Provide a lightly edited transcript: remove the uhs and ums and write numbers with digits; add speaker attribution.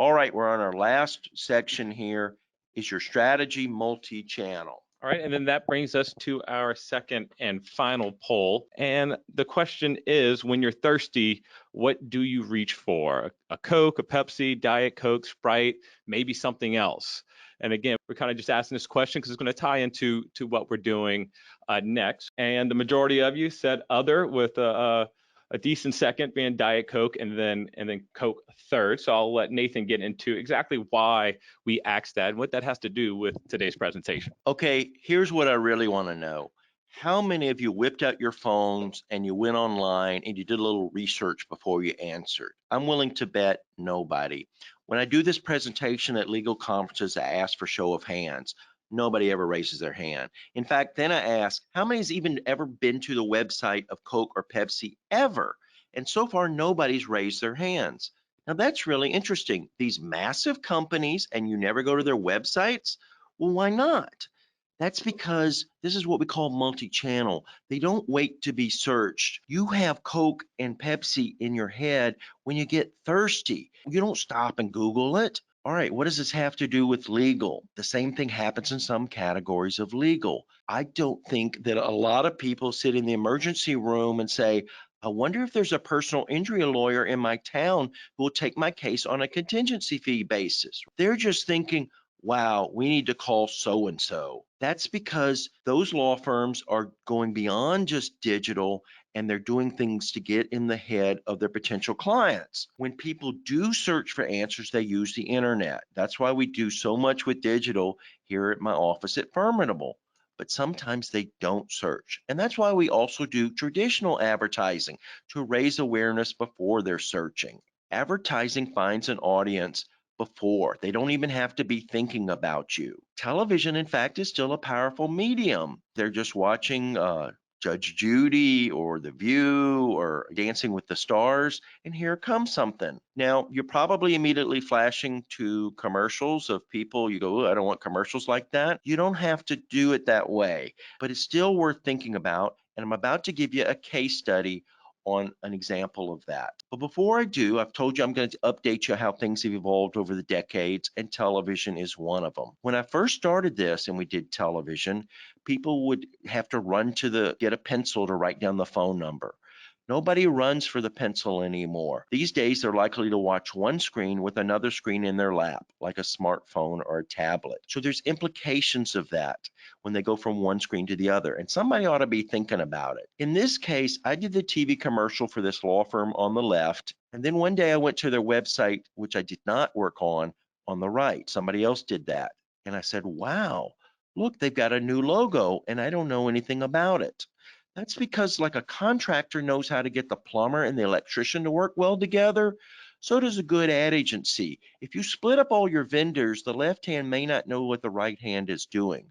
Speaker 1: All right, we're on our last section here. Is your strategy multi-channel?
Speaker 2: All right, and then that brings us to our second and final poll. And the question is, when you're thirsty, what do you reach for? A Coke, a Pepsi, Diet Coke, Sprite, maybe something else? And again, we're kind of just asking this question because it's going to tie into what we're doing next. And the majority of you said other, with a decent second being Diet Coke, and then Coke third. So I'll let Nathan get into exactly why we asked that and what that has to do with today's presentation.
Speaker 1: Okay, here's what I really want to know. How many of you whipped out your phones and you went online and you did a little research before you answered? I'm willing to bet nobody. When I do this presentation at legal conferences, I ask for show of hands. Nobody ever raises their hand. In fact, then I ask, how many's even ever been to the website of Coke or Pepsi ever? And so far, nobody's raised their hands. Now that's really interesting. These massive companies, and you never go to their websites? Well, why not? That's because this is what we call multi-channel. They don't wait to be searched. You have Coke and Pepsi in your head when you get thirsty. You don't stop and Google it. All right, what does this have to do with legal? The same thing happens in some categories of legal. I don't think that a lot of people sit in the emergency room and say, I wonder if there's a personal injury lawyer in my town who will take my case on a contingency fee basis. They're just thinking, wow, we need to call so-and-so. That's because those law firms are going beyond just digital, and they're doing things to get in the head of their potential clients. When people do search for answers, they use the internet. That's why we do so much with digital here at my office at Firmidable. But sometimes they don't search. And that's why we also do traditional advertising to raise awareness before they're searching. Advertising finds an audience before. They don't even have to be thinking about you. Television, in fact, is still a powerful medium. They're just watching Judge Judy or The View or Dancing with the Stars, and here comes something. Now, you're probably immediately flashing to commercials of people. You go, I don't want commercials like that. You don't have to do it that way, but it's still worth thinking about. And I'm about to give you a case study on an example of that. But before I do, I've told you I'm going to update you how things have evolved over the decades, and television is one of them. When I first started this and we did television, people would have to run to get a pencil to write down the phone number. Nobody runs for the pencil anymore. These days, they're likely to watch one screen with another screen in their lap, like a smartphone or a tablet. So there's implications of that when they go from one screen to the other, and somebody ought to be thinking about it. In this case, I did the TV commercial for this law firm on the left, and then one day I went to their website, which I did not work on the right. Somebody else did that. And I said, wow, look, they've got a new logo, and I don't know anything about it. That's because, like a contractor knows how to get the plumber and the electrician to work well together, so does a good ad agency. If you split up all your vendors, the left hand may not know what the right hand is doing.